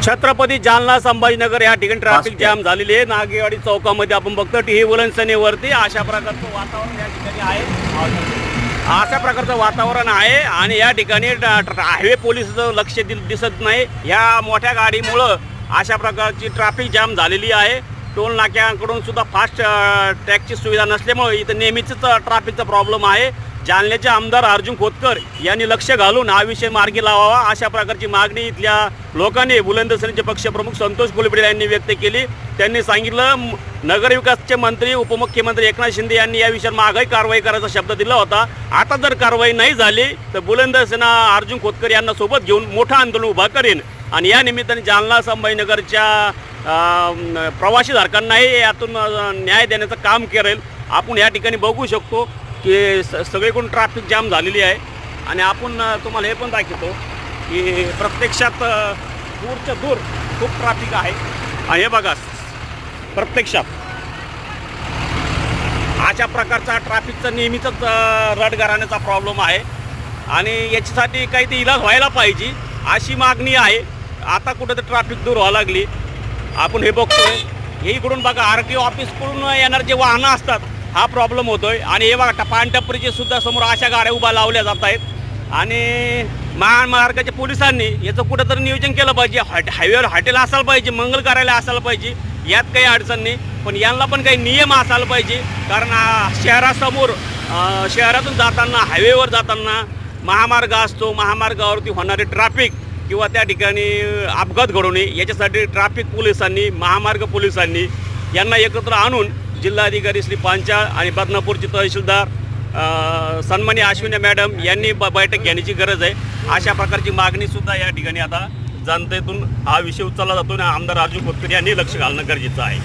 छत्रपती जालना संभाजीनगर या ठिकाणी traffic jam झालेली आहे। नागेवाडी चौकामध्ये आपण बघतो टी वलनसनेवरती अशा प्रकारचं वातावरण या ठिकाणी आहे। अशा प्रकारचं वातावरण आहे आणि या ठिकाणी हायवे पोलिसचं लक्ष दिसत नाही। या मोठ्या गाडीमुळं अशा प्रकारची ट्रॅफिक जॅम झालेली आहे। टोल नाक्यांकडून सुद्धा फास्ट टॅगची सुविधा नसल्यामुळे इथं नेहमीच ट्रॅफिकचा प्रॉब्लेम आहे। जालन्याचे आमदार अर्जुन खोतकर यांनी लक्ष घालून हा विषय मार्गी लावावा अशा प्रकारची मागणी इथल्या लोकांनी बुलंदशहरीचे पक्षप्रमुख संतोष कोलबिडे यांनी व्यक्त केली। त्यांनी सांगितलं नगरविकासचे मंत्री उपमुख्यमंत्री एकनाथ शिंदे यांनी या विषयावर मागही कारवाई करायचा शब्द दिला होता। आता जर कारवाई नाही झाली तर बुलंदशहर अर्जुन खोतकर यांना सोबत घेऊन मोठं आंदोलन उभा करेन आणि या निमित्ताने जालना संभाजीनगरच्या प्रवासीधारकांनाही यातून न्याय देण्याचं काम करेल। आपण या ठिकाणी बघू शकतो की सगळीकडून ट्रॅफिक जाम झालेली आहे आणि आपण तुम्हाला हे पण दाखवतो की प्रत्यक्षात दूरच्या दूर खूप ट्रॅफिक आहे। हे बघा प्रत्यक्षात अशा प्रकारचा ट्रॅफिकचा नेहमीचाच रडगाडण्याचा प्रॉब्लेम आहे आणि याच्यासाठी काही ते इलाज व्हायला पाहिजे अशी मागणी आहे। आता कुठं तर ट्रॅफिक दूर व्हायला लागली। आपण हे बघतोय हे इकडून बघा RTO ऑफिसकडून येणारे जे वाहनं असतात हा प्रॉब्लेम होतोय आणि हे बघा पानटपरीचे सुद्धा समोर अशा गाड्या उभा लावल्या जात आहेत आणि महामार्गाच्या पोलिसांनी याचं कुठंतरी नियोजन केलं पाहिजे। हायवेवर हॉटेल असायला पाहिजे, मंगल कार्यालय असायला पाहिजे, यात काही अडचण नाही, पण यांना पण काही नियम असायला पाहिजे। कारण शहरासमोर शहरातून जाताना हायवेवर जाताना महामार्ग असतो, महामार्गावरती होणारे ट्रॅफिक किंवा त्या ठिकाणी अपघात घडू नये याच्यासाठी ट्रॅफिक पोलिसांनी महामार्ग पोलिसांनी यांना एकत्र आणून जिल्हाधिकारी श्री पांचाळ आणि बदनापूरचे तहसीलदार सन्माननीय अश्विनी मॅडम यांनी बैठक घेण्याची गरज आहे। अशा प्रकारची मागणीसुद्धा या ठिकाणी आता जनतेतून हा विषय उचलला जातो आणि आमदार अर्जुन खोतकर यांनी लक्ष घालणं गरजेचं आहे।